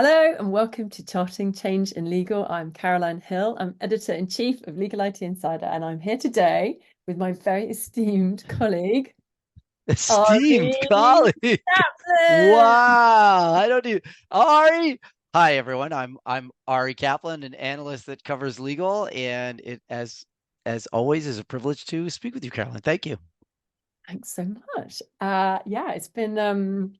Hello and welcome to Charting Change in Legal. I'm Caroline Hill. I'm editor-in-chief of Legal IT Insider, and I'm here today with my very esteemed colleague, Esteemed Ari colleague. Kaplan. Wow. I don't even Ari. Hi everyone. I'm Ari Kaplan, an analyst that covers legal, and it as always is a privilege to speak with you, Caroline. Thank you. Thanks so much. Yeah, it's been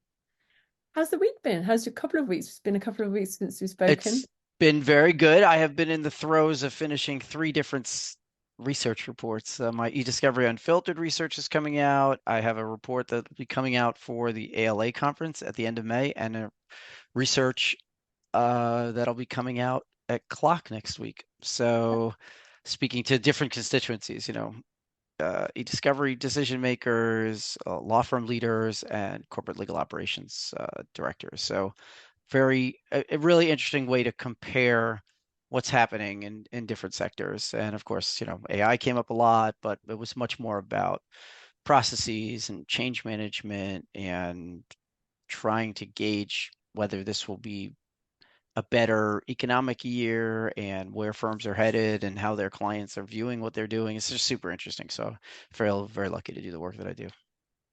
how's the week been? How's your couple of weeks? It's been a couple of weeks since we've spoken. It's been very good. I have been in the throes of finishing three different research reports. My eDiscovery Unfiltered research is coming out. I have a report that will be coming out for the ALA conference at the end of May, and a research that'll be coming out at Clock next week. So, speaking to different constituencies, e-discovery decision makers, law firm leaders, and corporate legal operations directors. So, a really interesting way to compare what's happening in different sectors. And of course, AI came up a lot, but it was much more about processes and change management and trying to gauge whether this will be a better economic year and where firms are headed and how their clients are viewing what they're doing. It's just super interesting. So I feel very lucky to do the work that I do.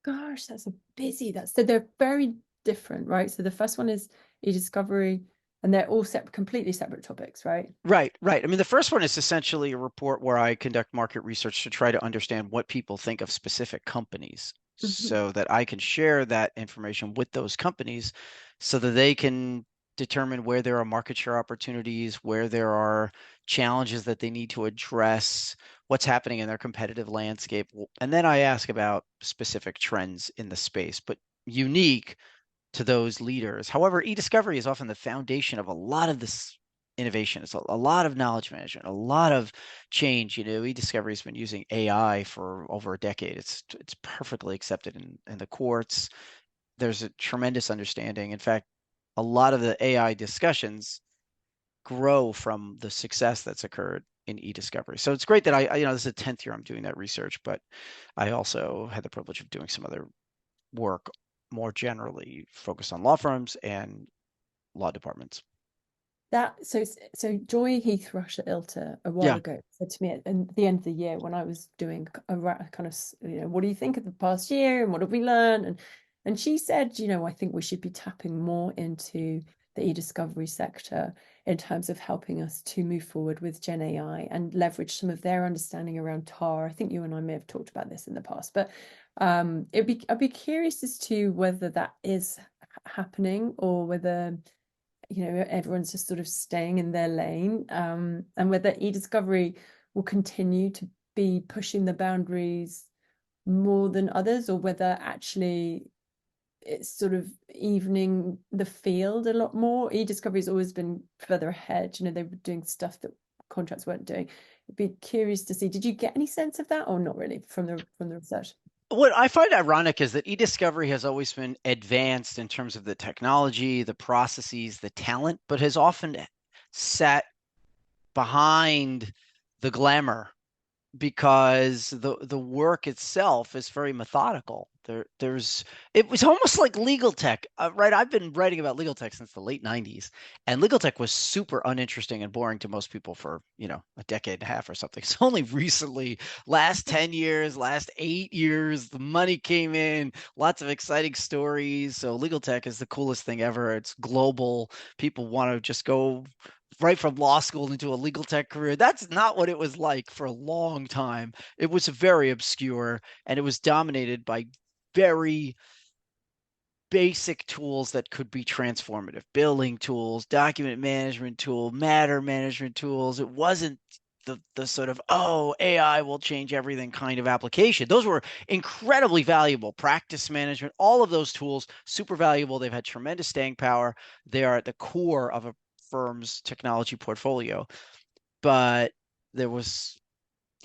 Gosh, that's a busy. That's so they're very different, right? So the first one is e-discovery, and they're all separate, completely separate topics, right? Right, right. I mean, the first one is essentially a report where I conduct market research to try to understand what people think of specific companies Mhm. so that I can share that information with those companies so that they can determine where there are market share opportunities, where there are challenges that they need to address, what's happening in their competitive landscape. And then I ask about specific trends in the space, but unique to those leaders. However, e-discovery is often the foundation of a lot of this innovation. It's a lot of knowledge management, a lot of change. E-discovery has been using AI for over a decade. It's perfectly accepted in the courts. There's a tremendous understanding. In fact, a lot of the AI discussions grow from the success that's occurred in e-discovery. So it's great that this is the 10th year I'm doing that research, but I also had the privilege of doing some other work more generally focused on law firms and law departments. So Joy Heathrush at ILTA a while Yeah. ago said to me at the end of the year when I was doing a kind of what do you think of the past year and what have we learned, and she said, I think we should be tapping more into the e-discovery sector in terms of helping us to move forward with Gen AI and leverage some of their understanding around TAR. I think you and I may have talked about this in the past, but I'd be curious as to whether that is happening or whether everyone's just sort of staying in their lane, and whether e-discovery will continue to be pushing the boundaries more than others, or whether actually it's sort of evening the field a lot more. E-discovery's always been further ahead. They were doing stuff that contracts weren't doing. I'd be curious to see, did you get any sense of that or not really from the research? What I find ironic is that e-discovery has always been advanced in terms of the technology, the processes, the talent, but has often sat behind the glamour because the work itself is very methodical. It was almost like legal tech, right? I've been writing about legal tech since the late 90s, and legal tech was super uninteresting and boring to most people for, a decade and a half or something. It's only recently, last 10 years, last 8 years, the money came in, lots of exciting stories. So legal tech is the coolest thing ever. It's global. People want to just go right from law school into a legal tech career. That's not what it was like for a long time. It was very obscure and it was dominated by very basic tools that could be transformative. Billing tools, document management tool, matter management tools. It wasn't the sort of, oh, AI will change everything kind of application. Those were incredibly valuable. Practice management, all of those tools, super valuable. They've had tremendous staying power. They are at the core of a firm's technology portfolio. But there was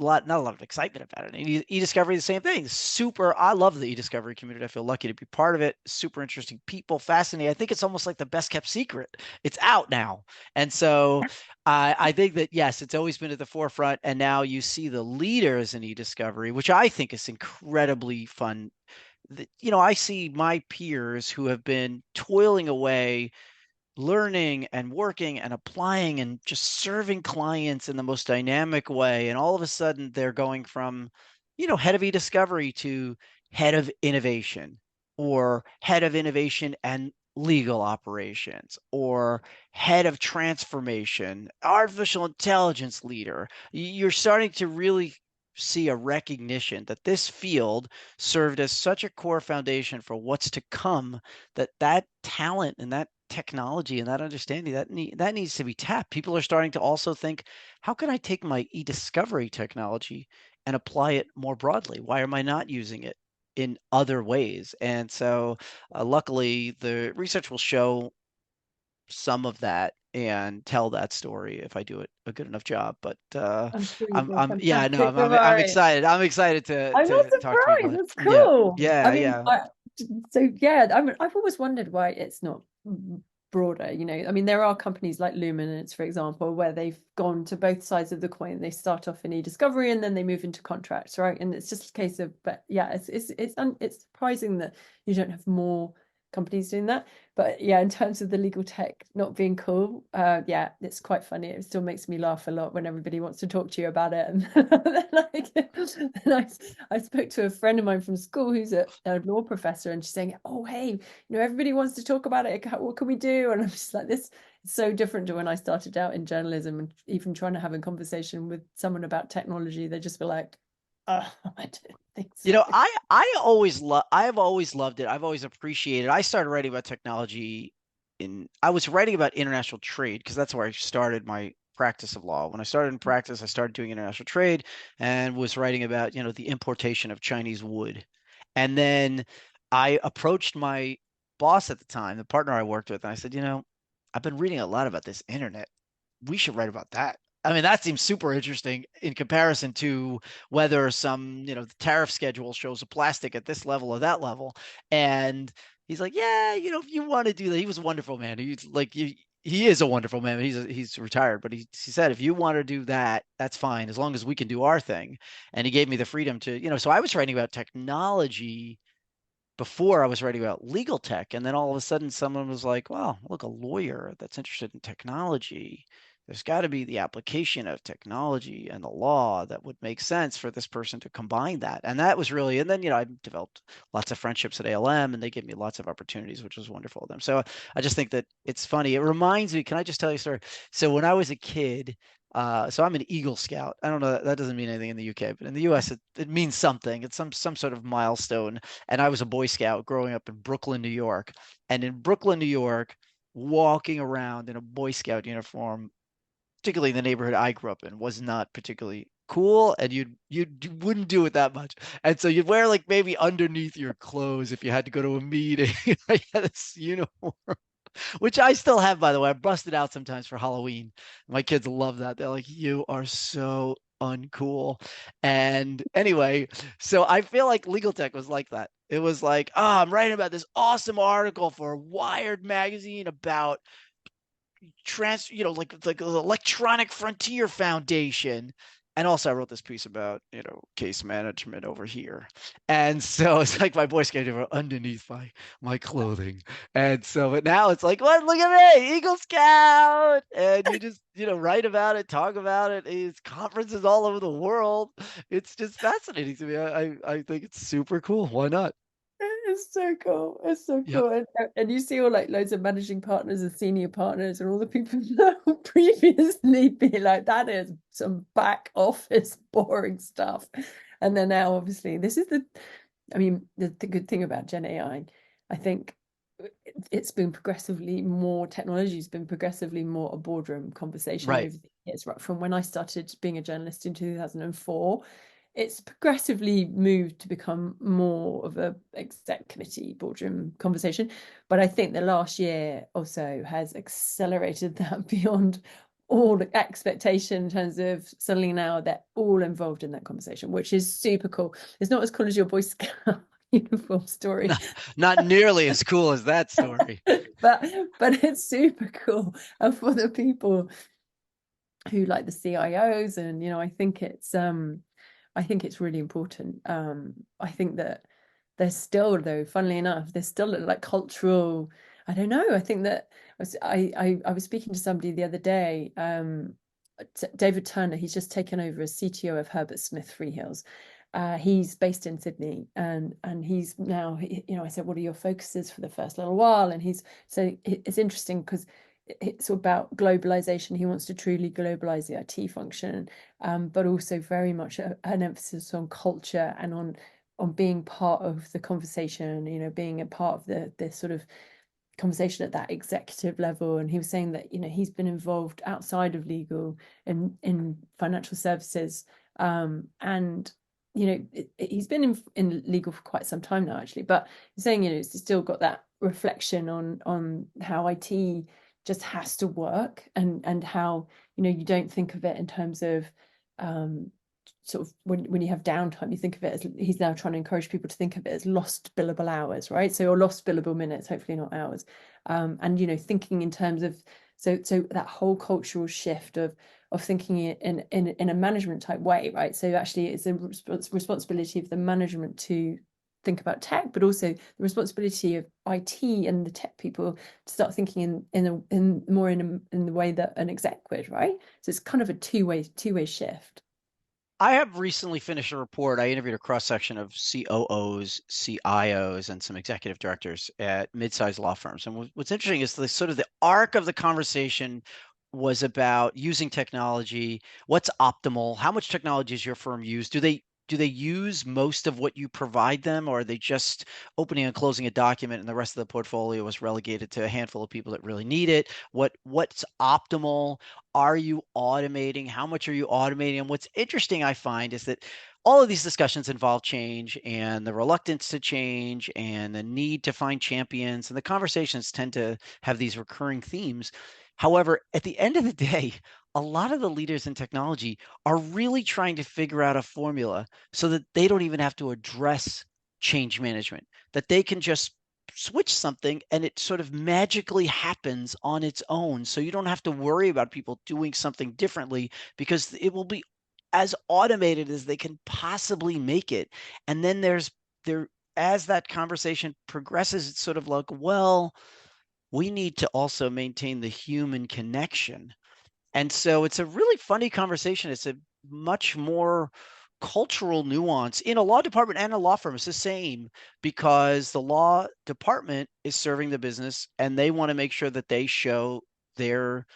not a lot of excitement about it. And e-discovery, the same thing. Super. I love the e-discovery community. I feel lucky to be part of it. Super interesting people, fascinating. I think it's almost like the best kept secret. It's out now, and so I think that yes, it's always been at the forefront, and now you see the leaders in e-discovery, which I think is incredibly fun. I see my peers who have been toiling away learning and working and applying and just serving clients in the most dynamic way. And all of a sudden, they're going from, head of e-discovery to head of innovation, or head of innovation and legal operations, or head of transformation, artificial intelligence leader. You're starting to really see a recognition that this field served as such a core foundation for what's to come, that talent and that technology and that understanding that needs to be tapped. People are starting to also think, how can I take my e-discovery technology and apply it more broadly? Why am I not using it in other ways? And so, luckily, the research will show some of that and tell that story if I do it a good enough job. But I'm sure you do a I'm yeah, no, fantastic job. I'm excited. I'm excited I'm not to talk to you surprised. about it. That's Yeah, cool. yeah, I mean, yeah. so yeah, I mean, I've always wondered why it's not broader. I mean, there are companies like Luminance, for example, where they've gone to both sides of the coin. They start off in e-discovery and then they move into contracts, right? And it's just a case of, but yeah, it's surprising that you don't have more companies doing that. But yeah, in terms of the legal tech not being cool, yeah, it's quite funny. It still makes me laugh a lot when everybody wants to talk to you about it. And then, I spoke to a friend of mine from school who's a law professor, and she's saying, "Oh, hey, everybody wants to talk about it. What can we do?" And I'm just like, this is so different to when I started out in journalism, and even trying to have a conversation with someone about technology, they just be like, "Oh, I don't think so." I've always loved it. I've always appreciated. I started writing about technology I was writing about international trade because that's where I started my practice of law. When I started in practice, I started doing international trade and was writing about, the importation of Chinese wood. And then I approached my boss at the time, the partner I worked with, and I said, I've been reading a lot about this internet. We should write about that. I mean, that seems super interesting in comparison to whether some, the tariff schedule shows a plastic at this level or that level. And he's like, yeah, if you want to do that, he was a wonderful man. He's like, he is a wonderful man. He's retired, but he said, if you want to do that, that's fine, as long as we can do our thing. And he gave me the freedom to, so I was writing about technology before I was writing about legal tech. And then all of a sudden someone was like, well, look, a lawyer that's interested in technology, there's got to be the application of technology and the law that would make sense for this person to combine that. And that was really, and then, I developed lots of friendships at ALM and they gave me lots of opportunities, which was wonderful of them. So I just think that it's funny. It reminds me, can I just tell you a story? So when I was a kid, so I'm an Eagle Scout. I don't know, that doesn't mean anything in the UK, but in the US, it means something. It's some sort of milestone. And I was a Boy Scout growing up in Brooklyn, New York. And in Brooklyn, New York, walking around in a Boy Scout uniform, particularly in the neighborhood I grew up in, was not particularly cool, and you wouldn't do it that much. And so you'd wear like maybe underneath your clothes if you had to go to a meeting. I had this uniform, which I still have, by the way. I bust it out sometimes for Halloween. My kids love that. They're like, you are so uncool. And anyway, so I feel like legal tech was like that. It was like, oh, I'm writing about this awesome article for Wired magazine about like the Electronic Frontier Foundation. And also I wrote this piece about, case management over here. And so it's like my Boy Scout uniform underneath my clothing. And so but now it's like, what, look at me, Eagle Scout. And you just, write about it, talk about it. It's conferences all over the world. It's just fascinating to me. I think it's super cool. Why not? It's so cool. It's so Yeah. cool. And you see all like loads of managing partners and senior partners and all the people that would previously be like, that is some back office boring stuff. And then now, obviously, I mean, the good thing about Gen AI, I think it's been progressively more, technology's been progressively more a boardroom conversation Right. over the years, right? From when I started being a journalist in 2004, it's progressively moved to become more of a exec committee boardroom conversation. But I think the last year or so has accelerated that beyond all expectation in terms of suddenly now they're all involved in that conversation, which is super cool. It's not as cool as your Boy Scout uniform story, Not nearly as cool as that story. but it's super cool. And for the people who like the CIOs, and I think it's really important. I think that there's still, though, funnily enough, there's still like cultural, I don't know. I think that I was speaking to somebody the other day, David Turner. He's just taken over as CTO of Herbert Smith Freehills. He's based in Sydney, and he's now, I said, what are your focuses for the first little while? And it's interesting because it's about globalization. He wants to truly globalize the IT function, but also very much an emphasis on culture and on being part of the conversation, being a part of the sort of conversation at that executive level. And he was saying that he's been involved outside of legal in financial services, and he's been in legal for quite some time now, actually, but he's saying it's still got that reflection on how IT just has to work, and how you don't think of it in terms of sort of when you have downtime, you think of it as, he's now trying to encourage people to think of it as lost billable hours, right? So, or lost billable minutes, hopefully not hours. And thinking in terms of, so that whole cultural shift of thinking it in a management type way, right? So actually it's a responsibility of the management to think about tech, but also the responsibility of IT and the tech people to start thinking in more in the way that an exec would, right? So it's kind of a two-way shift. I have recently finished a report. I interviewed a cross section of COOs, CIOs, and some executive directors at mid-sized law firms. And what's interesting is the sort of the arc of the conversation was about using technology. What's optimal? How much technology does your firm use? Do they use most of what you provide them, or are they just opening and closing a document and the rest of the portfolio was relegated to a handful of people that really need it? What's optimal? Are you automating? How much are you automating? And what's interesting, I find, is that all of these discussions involve change and the reluctance to change and the need to find champions. And the conversations tend to have these recurring themes. However, at the end of the day, a lot of the leaders in technology are really trying to figure out a formula so that they don't even have to address change management, that they can just switch something and it sort of magically happens on its own. So you don't have to worry about people doing something differently because it will be as automated as they can possibly make it. And then there as that conversation progresses, it's sort of like, well, we need to also maintain the human connection. And so it's a really funny conversation. It's a much more cultural nuance in a law department and a law firm. It's the same because the law department is serving the business and they want to make sure that they show their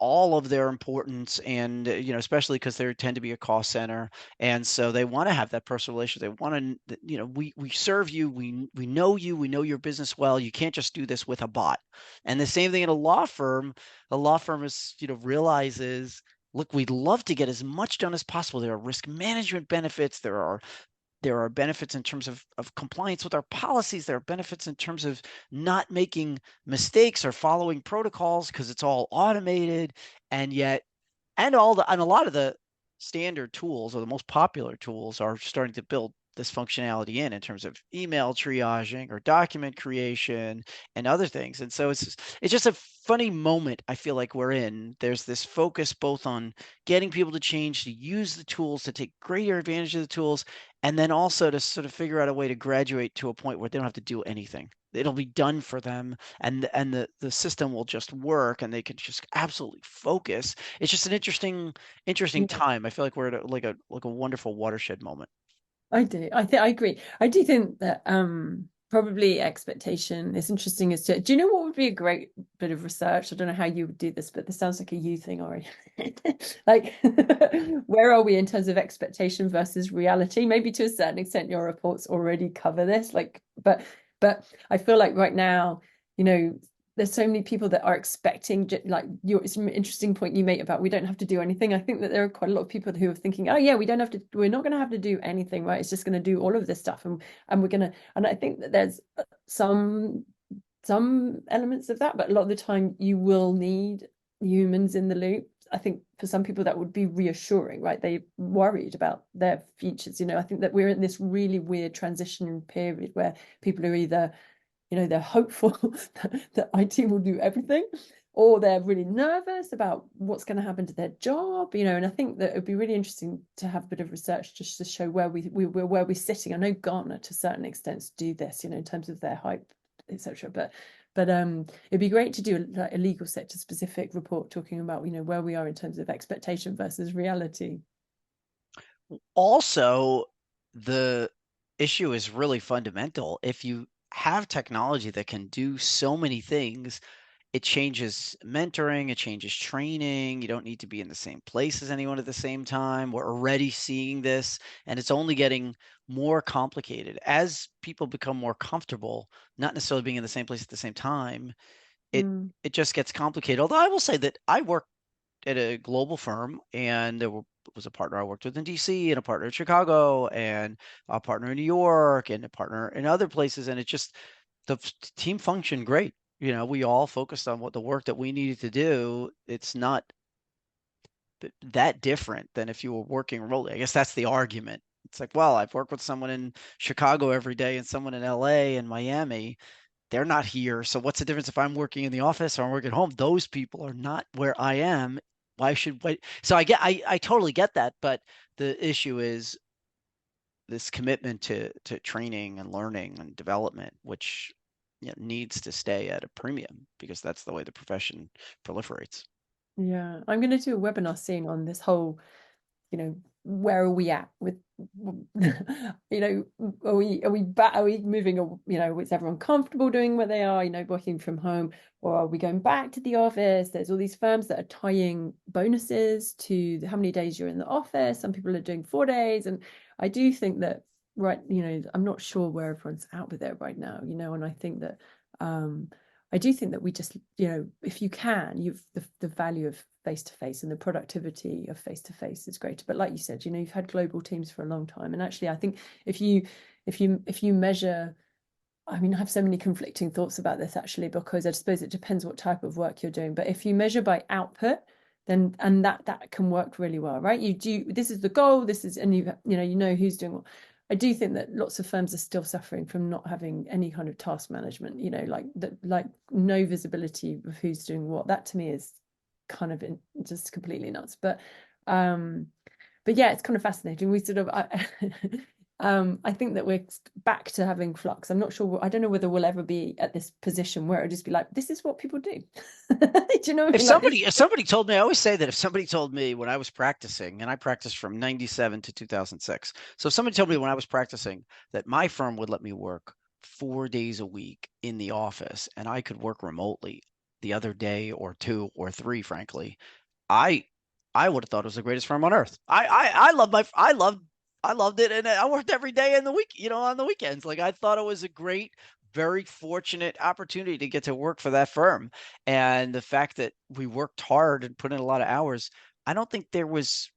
all of their importance, and especially because they tend to be a cost center, and so they want to have that personal relationship. They want to, we serve you, we know you, we know your business well. You can't just do this with a bot. And the same thing in a law firm. A law firm is realizes, look, we'd love to get as much done as possible. There are risk management benefits. There are benefits in terms of compliance with our policies. There are benefits in terms of not making mistakes or following protocols because it's all automated. And yet, and a lot of the standard tools, or the most popular tools, are starting to build this functionality in terms of email triaging or document creation and other things. And so it's just a funny moment I feel like we're in. There's this focus both on getting people to change, to use the tools, to take greater advantage of the tools, and then also to sort of figure out a way to graduate to a point where they don't have to do anything. It'll be done for them, and the system will just work, and they can just absolutely focus. It's just an interesting Yeah. time. I feel like we're at like a wonderful watershed moment. I do. I agree. I do think that probably expectation is interesting as to, do you know what would be a great bit of research? I don't know how you would do this, but this sounds like a you thing, already. Like, where are we in terms of expectation versus reality? Maybe to a certain extent your reports already cover this, like, but I feel like right now, you know, there's so many people that are expecting, like, it's an interesting point you make about we don't have to do anything. I think that there are quite a lot of people who are thinking, oh yeah, we're not going to have to do anything, right? It's just going to do all of this stuff, and we're going to, and I think that there's some elements of that, but a lot of the time you will need humans in the loop. I think for some people that would be reassuring, right? They're worried about their futures. I think that we're in this really weird transition period where people are either, they're hopeful that IT will do everything, or they're really nervous about what's going to happen to their job, and I think that it would be really interesting to have a bit of research just to show where we're sitting. I know Gartner to certain extents do this, in terms of their hype, etc. But it'd be great to do like a legal sector specific report talking about, where we are in terms of expectation versus reality. Also, the issue is really fundamental. If you have technology that can do so many things, it changes mentoring, it changes training. You don't need to be in the same place as anyone at the same time. We're already seeing this, and it's only getting more complicated. As people become more comfortable, not necessarily being in the same place at the same time, it Mm. it just gets complicated. Although I will say that I work at a global firm, and was a partner I worked with in DC, and a partner in Chicago, and a partner in New York, and a partner in other places, and it just the team functioned great. We all focused on what the work that we needed to do. It's not that different than if you were working remotely. I guess that's the argument. It's like, well, I've worked with someone in Chicago every day and someone in LA and Miami. They're not here. So what's the difference if I'm working in the office or I'm working at home? Those people are not where I am. Why should wait? So I totally get that, but the issue is this commitment to training and learning and development, which needs to stay at a premium because that's the way the profession proliferates. Yeah, I'm going to do a webinar soon on this whole, where are we at with, are we moving, is everyone comfortable doing where they are, working from home, or are we going back to the office? There's all these firms that are tying bonuses to how many days you're in the office. Some people are doing 4 days, and I do think that, right, I'm not sure where everyone's at with it right now, and I think that I do think that we just, if you can, the value of face to face and the productivity of face to face is greater. But like you said, you've had global teams for a long time, and actually, I think if you measure, I mean, I have so many conflicting thoughts about this actually, because I suppose it depends what type of work you're doing. But if you measure by output, then and that can work really well, right? You do, this is the goal, this is, and you know who's doing what. I do think that lots of firms are still suffering from not having any kind of task management, like no visibility of who's doing what. That to me is kind of just completely nuts. Um, but yeah, it's kind of fascinating. We sort of, I think that we're back to having flux. I'm not sure. I don't know whether we'll ever be at this position where it'll just be like, this is what people do. Do you know what I If mean? Like this. somebody told me, I always say that if somebody told me when I was practicing, and I practiced from 97 to 2006. So if somebody told me when I was practicing that my firm would let me work 4 days a week in the office and I could work remotely the other day or two or three, frankly, I I would have thought it was the greatest firm on earth. I loved it, and I worked every day in the week, on the weekends. Like I thought it was a great, very fortunate opportunity to get to work for that firm, and the fact that we worked hard and put in a lot of hours. I don't think there was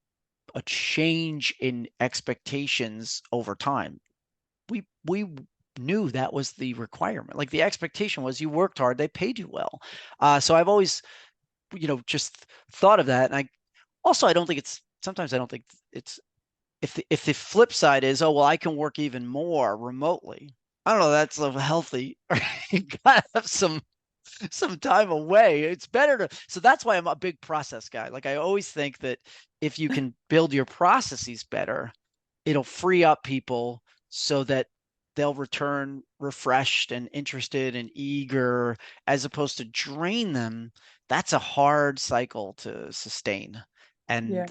a change in expectations over time. We knew that was the requirement. Like the expectation was you worked hard, they paid you well. So I've always, just thought of that, and I don't think it's sometimes I don't think it's if the flip side is, oh well, I can work even more remotely. I don't know, that's a healthy. You gotta have some time away. It's better to, so that's why I'm a big process guy. Like I always think that if you can build your processes better, it'll free up people so that they'll return refreshed and interested and eager, as opposed to drain them. That's a hard cycle to sustain. Yeah,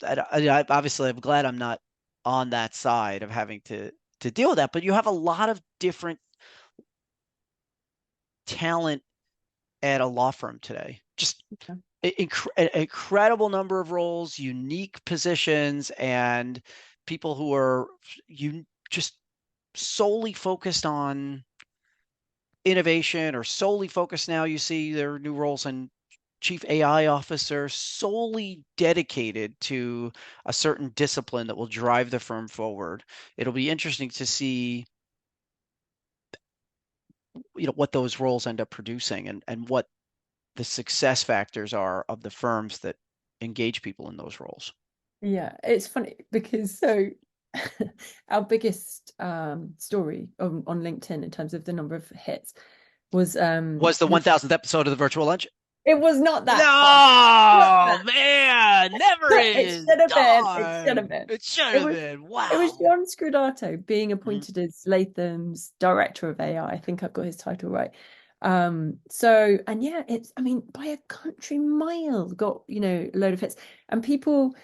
And obviously, I'm glad I'm not on that side of having to deal with that. But you have a lot of different talent at a law firm today. Just an incredible number of roles, unique positions, and people who are you just solely focused on innovation, or solely focused, now you see there are new roles in chief AI officer, solely dedicated to a certain discipline that will drive the firm forward. It'll be interesting to see what those roles end up producing, and what the success factors are of the firms that engage people in those roles. yeah. It's funny because so our biggest story on LinkedIn in terms of the number of hits was Was the 1000th episode of the virtual lunch? it was not that. Not No, that. man, never It is. should have been. It should have Darn. been. It should It have was been. it was Wow. John Scudato being Mhm. appointed as Latham's director of AI. I think I've got his title right. So, and yeah, it's, I mean, by a country mile got, a load of hits. And people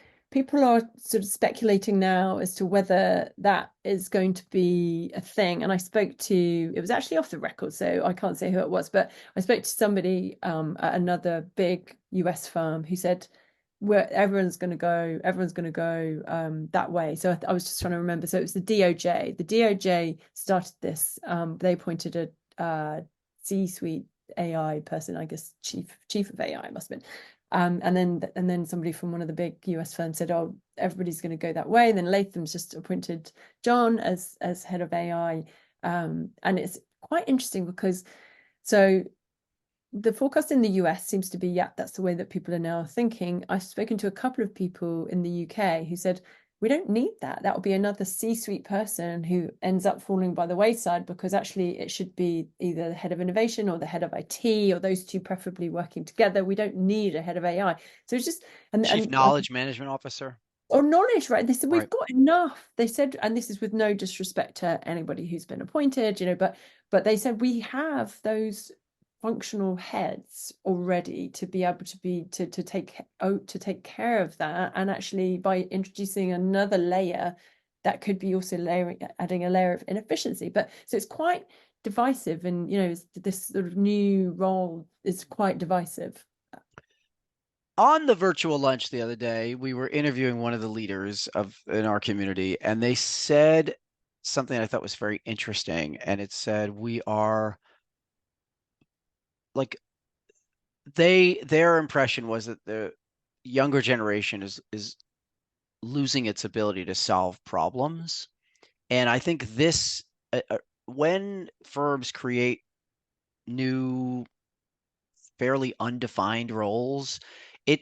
are sort of speculating now as to whether that is going to be a thing. And I spoke to, it was actually off the record, so I can't say who it was, but I spoke to somebody at another big US firm who said, where everyone's going to go that way. So I was just trying to remember. So it was the DOJ. The DOJ started this. They appointed a C-suite AI person, I guess chief of AI must have been. And then somebody from one of the big US firms said, "Oh, everybody's going to go that way." And then Latham's just appointed John as head of AI, and it's quite interesting because so the forecast in the US seems to be, yeah, that's the way that people are now thinking. I've spoken to a couple of people in the UK who said, we don't need that. That would be another C-suite person who ends up falling by the wayside because actually it should be either the head of innovation or the head of IT or those two preferably working together. We don't need a head of AI. So it's just, Chief and knowledge management officer. or knowledge, right? They said Right. we've got enough. They said, and this is with no disrespect to anybody who's been appointed, but they said we have those functional heads already to be able to be to take care of that. And actually, by introducing another layer, that could be also adding a layer of inefficiency. But so it's quite divisive, and this sort of new role is quite divisive. On the virtual lunch the other day, we were interviewing one of the leaders of in our community, and they said something I thought was very interesting. And it said, we are like their impression was that the younger generation is losing its ability to solve problems. And I think this when firms create new fairly undefined roles, it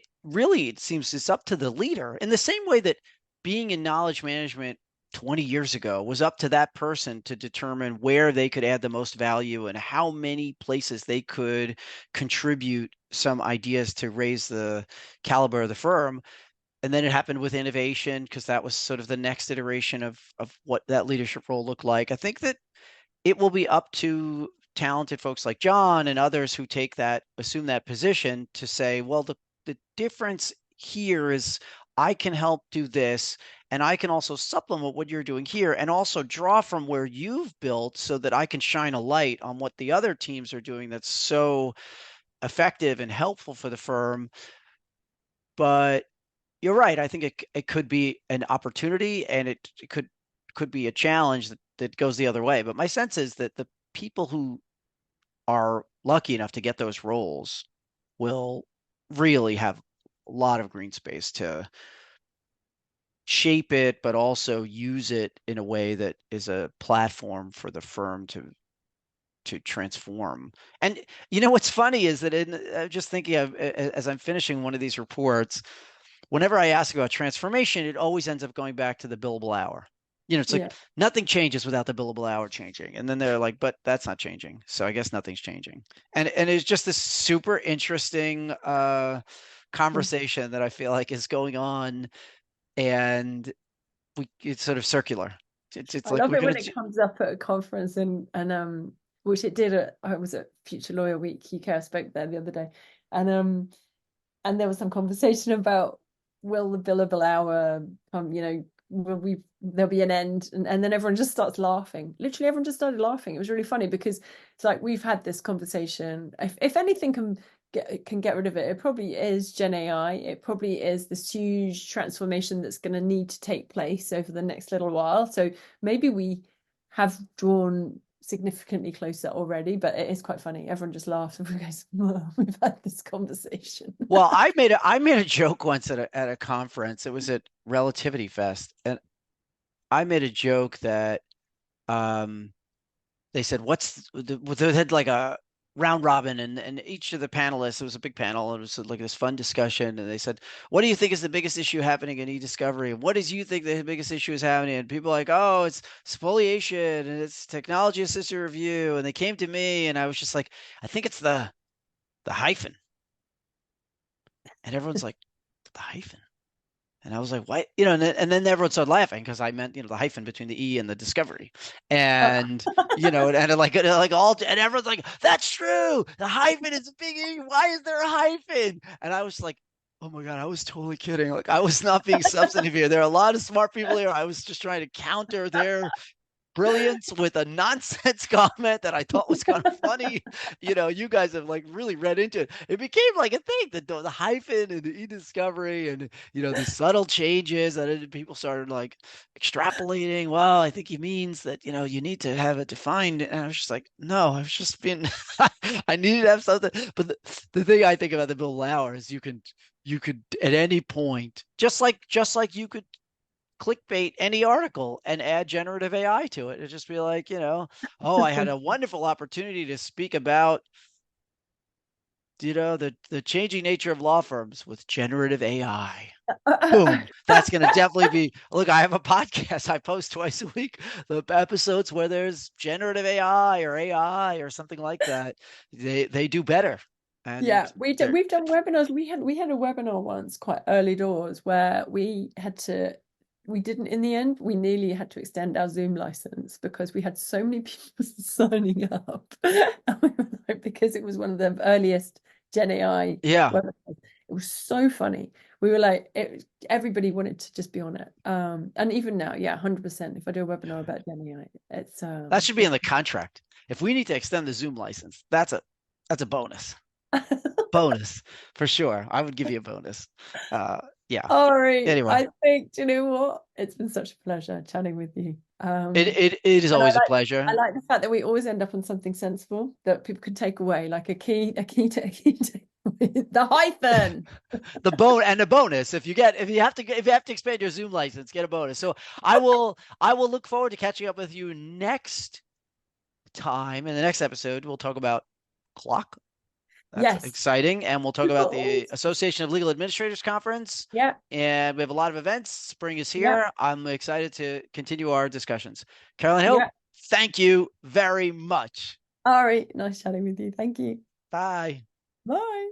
seems it's up to the leader in the same way that being in knowledge management 20 years ago was up to that person to determine where they could add the most value and how many places they could contribute some ideas to raise the caliber of the firm. And then it happened with innovation because that was sort of the next iteration of what that leadership role looked like. I think that it will be up to talented folks like John and others who assume that position to say, well, the difference here is I can help do this, and I can also supplement what you're doing here and also draw from where you've built so that I can shine a light on what the other teams are doing that's so effective and helpful for the firm. But you're right. I think it could be an opportunity, and it could be a challenge that goes the other way. But my sense is that the people who are lucky enough to get those roles will really have a lot of green space to shape it, but also use it in a way that is a platform for the firm to transform. And what's funny is that just thinking of as I'm finishing one of these reports, whenever I ask about transformation, it always ends up going back to the billable hour. It's Yeah. like nothing changes without the billable hour changing. And then they're like, but that's not changing. So I guess nothing's changing. And it's just this super interesting conversation that I feel like is going on, and it's sort of circular. It's I like love we're it gonna when it comes up at a conference and which it did I was at Future Lawyer Week UK. I spoke there the other day. And there was some conversation about will the billable hour come, will there'll be an end, and then everyone just starts laughing. Literally everyone just started laughing. It was really funny because it's like we've had this conversation. If anything can get rid of it, it probably is Gen AI. It probably is this huge transformation that's going to need to take place over the next little while. So maybe we have drawn significantly closer already, but it is quite funny. Everyone just laughs and goes, well, we've had this conversation. Well, I made a joke once at a conference. It was at Relativity Fest, and I made a joke that um they said, they had like a round robin, and each of the panelists, it was a big panel, and it was like this fun discussion. And they said, what do you think is the biggest issue happening in e-discovery? And what do you think the biggest issue is happening? And people are like, oh, it's spoliation and it's technology assisted review. And they came to me, and I was just like, I think it's the hyphen. And everyone's like, the hyphen. And I was like, what? And then everyone started laughing because I meant, the hyphen between the E and the discovery. Oh. And, and everyone's like, that's true. The hyphen is a big E. Why is there a hyphen? And I was like, oh my God, I was totally kidding. Like, I was not being substantive here. There are a lot of smart people here. I was just trying to counter their brilliance with a nonsense comment that I thought was kind of funny. You guys have like really read into it. It became like a thing, the hyphen and the e-discovery and these subtle changes that people started like extrapolating. Well, I think he means that you need to have it defined. And I was just like, no, I was just being I needed to have something. But the thing I think about the Bill Lauer is you could at any point, just like you could clickbait any article and add generative AI to it. It'd just be like, oh, I had a wonderful opportunity to speak about, the changing nature of law firms with generative AI. Boom. That's going to definitely be. Look, I have a podcast I post twice a week. The episodes where there's generative AI or something like that, they do better. And Yeah, they're we've done webinars. We had a webinar once, quite early doors, where we didn't in the end. We nearly had to extend our Zoom license because we had so many people signing up. And we were like, because it was one of the earliest Gen AI yeah. webinars. It was so funny. We were like, everybody wanted to just be on it. And even now, yeah, 100%. If I do a webinar about Gen AI, That should be in it's the contract. If we need to extend the Zoom license, that's a bonus. Bonus for sure. I would give you a bonus. Uh, yeah. All right. Anyway, I think, do you know what? It's been such a pleasure chatting with you. it is And always a I pleasure. like the fact that we always end up on something sensible that people could take away, like the hyphen. The bonus. If you have to expand your Zoom license, get a bonus. So I will look forward to catching up with you next time. In the next episode, we'll talk about clock. That's Yes. exciting. And we'll talk We've got about all, the Association of Legal Administrators Conference. yeah, And we have a lot of events. Spring is yeah, here. I'm excited to continue our discussions. Caroline Hill, yeah. thank you very much. All right. Nice chatting with you. Thank you. Bye. Bye.